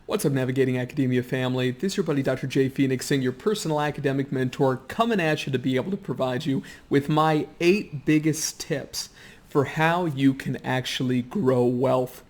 What's up, Navigating Academia family? This is your buddy Dr. J. Phoenix Singh, your personal academic mentor, coming at you to be able to provide you with my 8 biggest tips for how you can actually grow wealth.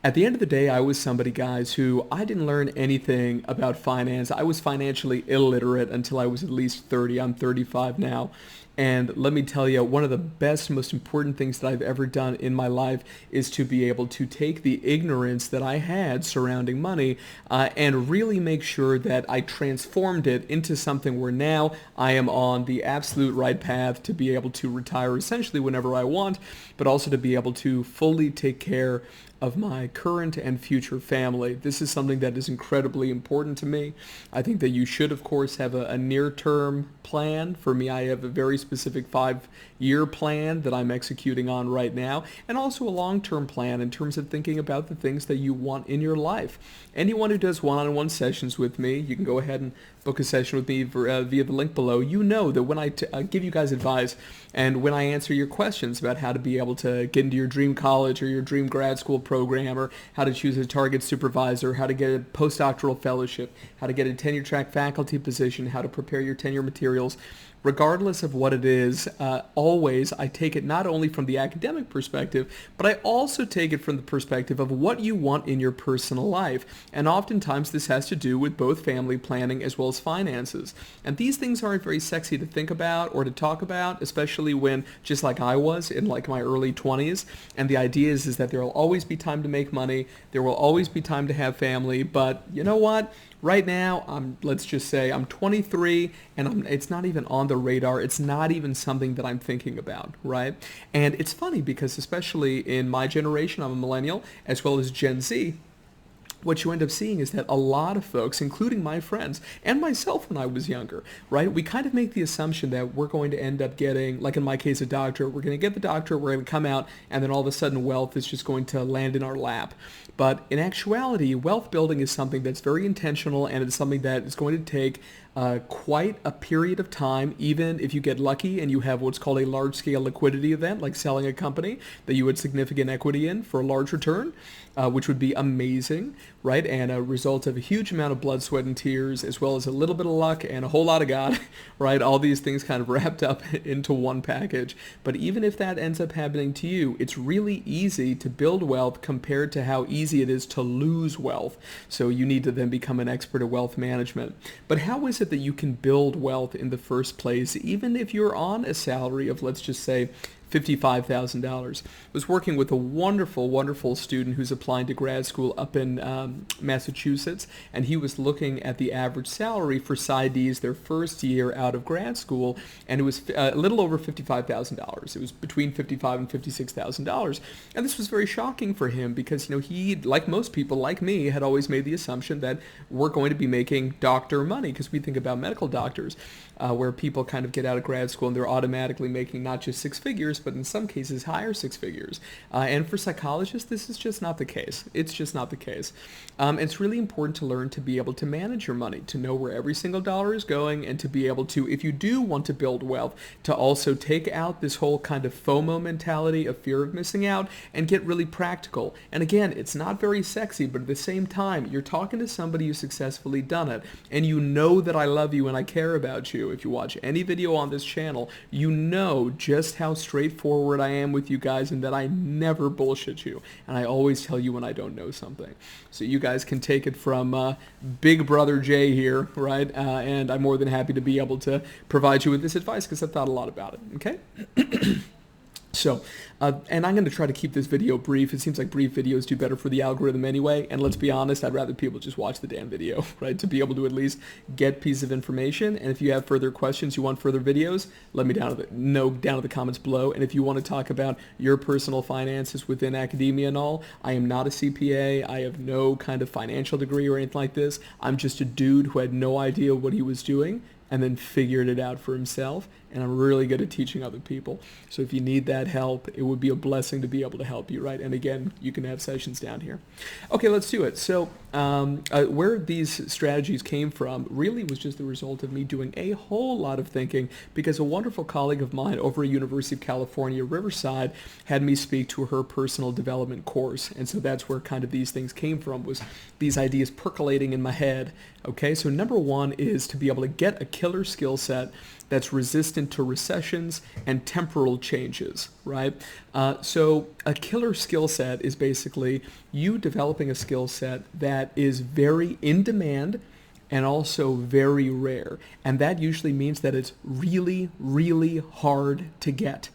At the end of the day, I was somebody, guys, who I didn't learn anything about finance. I was financially illiterate until I was at least 30. I'm 35 now. And let me tell you, one of the best, most important things that I've ever done in my life is to be able to take the ignorance that I had surrounding money and really make sure that I transformed it into something where now I am on the absolute right path to be able to retire essentially whenever I want, but also to be able to fully take care of my current and future family. This is something that is incredibly important to me. I think that you should, of course, have a near-term plan. For me, I have a very specific 5-year plan that I'm executing on right now, and also a long-term plan in terms of thinking about the things that you want in your life. Anyone who does one-on-one sessions with me, you can go ahead and book a session with me via the link below. You know that when I give you guys advice and when I answer your questions about how to be able to get into your dream college or your dream grad school program, or how to choose a target supervisor, how to get a postdoctoral fellowship, how to get a tenure track faculty position, how to prepare your tenure materials, regardless of what it is, always I take it not only from the academic perspective, but I also take it from the perspective of what you want in your personal life. And oftentimes this has to do with both family planning as well as finances. And these things aren't very sexy to think about or to talk about, especially when, just like I was in like my early 20s. And the idea is that there will always be time to make money, there will always be time to have family, but you know what? Right now, let's just say I'm 23 and it's not even on the radar. It's not even something that I'm thinking about, right? And it's funny because especially in my generation, I'm a millennial, as well as Gen Z, what you end up seeing is that a lot of folks, including my friends and myself when I was younger, right, we kind of make the assumption that we're going to end up getting, like in my case, a doctor. We're going to get the doctor, we're going to come out, and then all of a sudden wealth is just going to land in our lap. But in actuality, wealth building is something that's very intentional, and it's something that is going to take quite a period of time, even if you get lucky and you have what's called a large-scale liquidity event, like selling a company that you had significant equity in for a large return, which would be amazing, right? And a result of a huge amount of blood, sweat, and tears, as well as a little bit of luck and a whole lot of God, right? All these things kind of wrapped up into one package. But even if that ends up happening to you, it's really easy to build wealth compared to how easy it is to lose wealth. So you need to then become an expert at wealth management. But how is it that you can build wealth in the first place, even if you're on a salary of, let's just say, $55,000. I was working with a wonderful, wonderful student who's applying to grad school up in Massachusetts, and he was looking at the average salary for PsyDs their first year out of grad school, and it was a little over $55,000. It was between $55,000 and $56,000, and this was very shocking for him because, you know, he, like most people, like me, had always made the assumption that we're going to be making doctor money because we think about medical doctors, where people kind of get out of grad school and they're automatically making not just 6 figures, but in some cases higher 6 figures. And for psychologists, this is just not the case. It's just not the case. It's really important to learn to be able to manage your money, to know where every single dollar is going, and to be able to, if you do want to build wealth, to also take out this whole kind of FOMO mentality of fear of missing out and get really practical. And again, it's not very sexy, but at the same time, you're talking to somebody who's successfully done it, and you know that I love you and I care about you. If you watch any video on this channel, you know just how straightforward I am with you guys and that I never bullshit you. And I always tell you when I don't know something. So you guys can take it from Big Brother Jay here, right? And I'm more than happy to be able to provide you with this advice because I've thought a lot about it, okay? So, and I'm going to try to keep this video brief. It seems like brief videos do better for the algorithm anyway, and let's be honest, I'd rather people just watch the damn video, right, to be able to at least get pieces of information. And if you have further questions, you want further videos, let me down in the comments below. And if you want to talk about your personal finances within academia and all, I am not a CPA. I have no kind of financial degree or anything like this. I'm just a dude who had no idea what he was doing and then figured it out for himself, and I'm really good at teaching other people. So if you need that help, it would be a blessing to be able to help you, right? And again, you can have sessions down here. Okay, let's do it. So where these strategies came from really was just the result of me doing a whole lot of thinking, because a wonderful colleague of mine over at University of California, Riverside, had me speak to her personal development course. And so that's where kind of these things came from, was these ideas percolating in my head. Okay, so number one is to be able to get a killer skill set that's resistant to recessions and temporal changes, right? So a killer skill set is basically you developing a skill set that is very in demand and also very rare. And that usually means that it's really, really hard to get.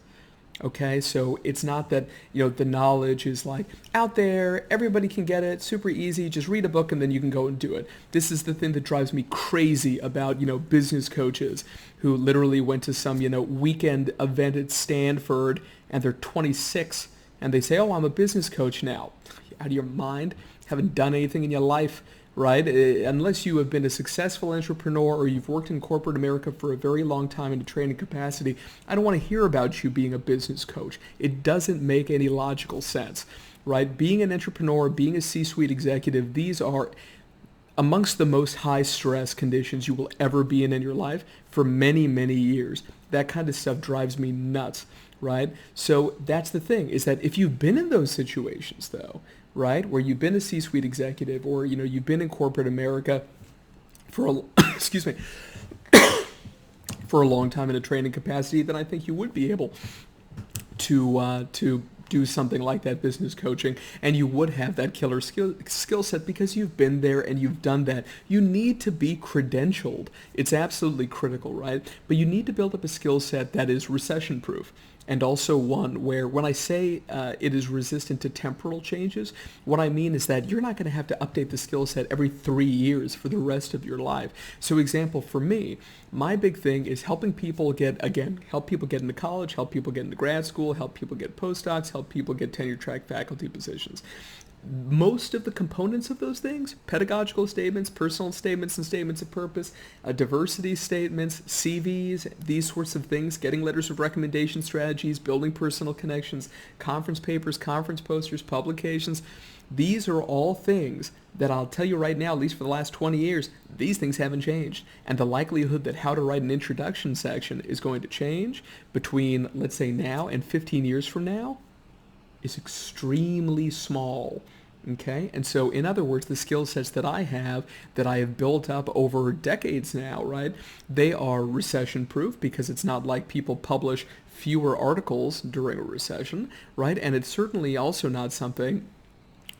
Okay, so it's not that, the knowledge is like out there, everybody can get it, super easy, just read a book and then you can go and do it. This is the thing that drives me crazy about, business coaches who literally went to some, weekend event at Stanford and they're 26 and they say, oh, I'm a business coach now. Out of your mind, haven't done anything in your life. Right? Unless you have been a successful entrepreneur or you've worked in corporate America for a very long time in a training capacity, I don't want to hear about you being a business coach. It doesn't make any logical sense, right? Being an entrepreneur, being a C-suite executive, these are amongst the most high stress conditions you will ever be in your life for many, many years. That kind of stuff drives me nuts, right? So that's the thing, is that if you've been in those situations though, right, where you've been a C-suite executive or, you've been in corporate America for excuse me, for a long time in a training capacity, then I think you would be able to do something like that business coaching, and you would have that killer skill set because you've been there and you've done that. You need to be credentialed. It's absolutely critical, right? But you need to build up a skill set that is recession proof. And also one where when I say it is resistant to temporal changes, what I mean is that you're not going to have to update the skill set every 3 years for the rest of your life. So example, for me, my big thing is help people get into college, help people get into grad school, help people get postdocs, help people get tenure track faculty positions. Most of the components of those things, pedagogical statements, personal statements and statements of purpose, diversity statements, CVs, these sorts of things, getting letters of recommendation strategies, building personal connections, conference papers, conference posters, publications, these are all things that I'll tell you right now, at least for the last 20 years, these things haven't changed. And the likelihood that how to write an introduction section is going to change between, let's say, now and 15 years from now is extremely small. Okay, and so in other words, the skill sets that I have built up over decades now, right, they are recession proof because it's not like people publish fewer articles during a recession, right? And it's certainly also not something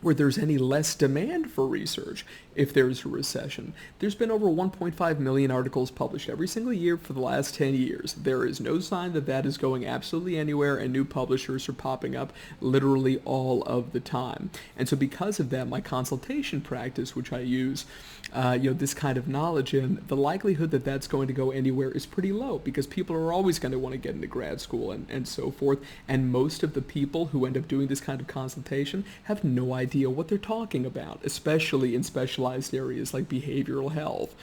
where there's any less demand for research if there's a recession. There's been over 1.5 million articles published every single year for the last 10 years. There is no sign that that is going absolutely anywhere, and new publishers are popping up literally all of the time. And so because of that, my consultation practice, which I use this kind of knowledge in, the likelihood that that's going to go anywhere is pretty low because people are always going to want to get into grad school and so forth. And most of the people who end up doing this kind of consultation have no idea what they're talking about, especially in specialized areas like behavioral health.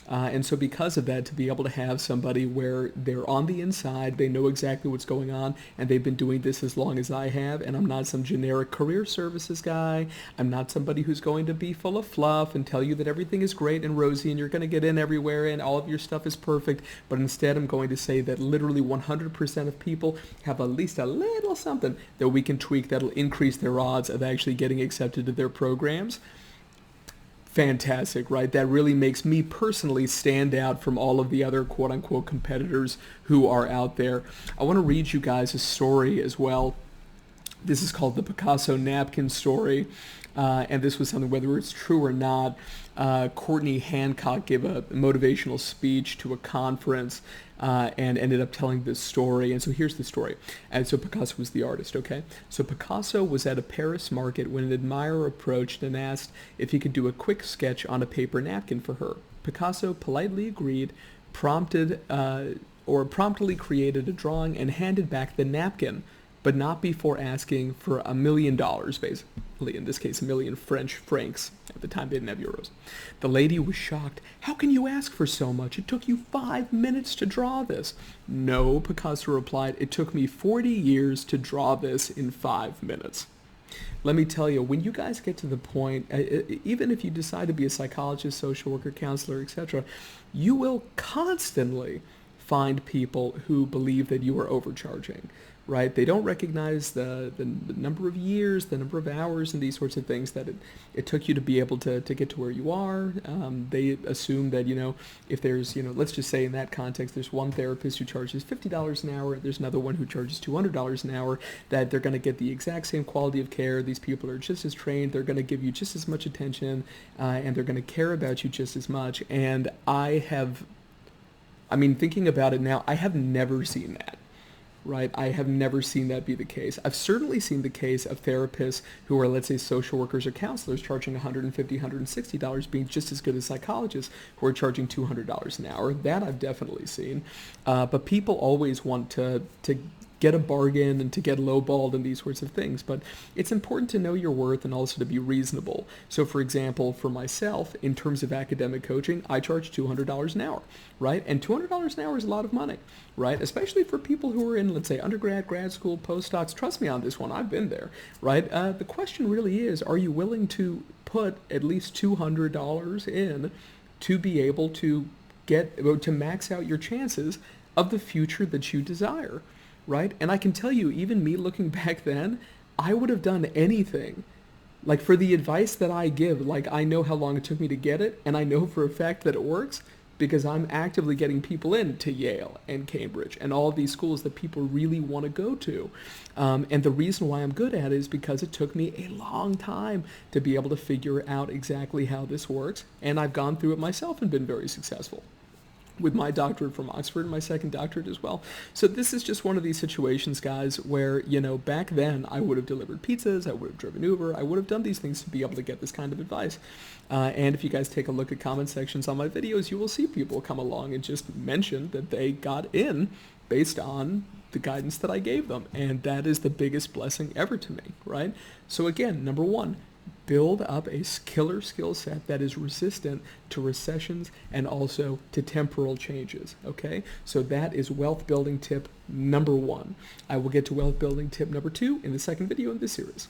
And so because of that, to be able to have somebody where they're on the inside, they know exactly what's going on, and they've been doing this as long as I have, and I'm not some generic career services guy. I'm not somebody who's going to be full of fluff and tell you that everything is great and rosy and you're going to get in everywhere and all of your stuff is perfect. But instead, I'm going to say that literally 100% of people have at least a little something that we can tweak that'll increase their odds of actually getting accepted to their programs. Fantastic, right? That really makes me personally stand out from all of the other quote-unquote competitors who are out there. I want to read you guys a story as well. This is called the Picasso napkin story, and this was something, whether it's true or not, Courtney Hancock gave a motivational speech to a conference and ended up telling this story. And so here's the story. And so Picasso was the artist, okay? So Picasso was at a Paris market when an admirer approached and asked if he could do a quick sketch on a paper napkin for her. Picasso politely agreed, promptly created a drawing and handed back the napkin, but not before asking for $1 million, basically, in this case, 1 million French francs. At the time, they didn't have euros. The lady was shocked. How can you ask for so much? It took you 5 minutes to draw this. No, Picasso replied, it took me 40 years to draw this in 5 minutes. Let me tell you, when you guys get to the point, even if you decide to be a psychologist, social worker, counselor, etc., you will constantly find people who believe that you are overcharging, right? They don't recognize the number of years, the number of hours, and these sorts of things that it took you to be able to get to where you are. They assume that, if there's, let's just say in that context, there's one therapist who charges $50 an hour, there's another one who charges $200 an hour, that they're going to get the exact same quality of care. These people are just as trained, they're going to give you just as much attention, and they're going to care about you just as much. And thinking about it now, I have never seen that. Right? I have never seen that be the case. I've certainly seen the case of therapists who are, let's say, social workers or counselors charging $150, $160 being just as good as psychologists who are charging $200 an hour. That I've definitely seen. But people always want to get a bargain and to get lowballed and these sorts of things. But it's important to know your worth and also to be reasonable. So for example, for myself, in terms of academic coaching, I charge $200 an hour, right? And $200 an hour is a lot of money, right? Especially for people who are in, let's say, undergrad, grad school, postdocs. Trust me on this one, I've been there, right? The question really is, are you willing to put at least $200 in to be able to max out your chances of the future that you desire? Right? And I can tell you, even me looking back then, I would have done anything. Like for the advice that I give, like I know how long it took me to get it, and I know for a fact that it works because I'm actively getting people in to Yale and Cambridge and all these schools that people really want to go to. And the reason why I'm good at it is because it took me a long time to be able to figure out exactly how this works. And I've gone through it myself and been very successful. With my doctorate from Oxford and my second doctorate as well. So this is just one of these situations, guys, where, back then I would have delivered pizzas, I would have driven Uber, I would have done these things to be able to get this kind of advice. And if you guys take a look at comment sections on my videos, you will see people come along and just mention that they got in based on the guidance that I gave them. And that is the biggest blessing ever to me, right? So again, number one, build up a killer skill set that is resistant to recessions and also to temporal changes, okay? So that is wealth building tip number one. I will get to wealth building tip number two in the second video in this series.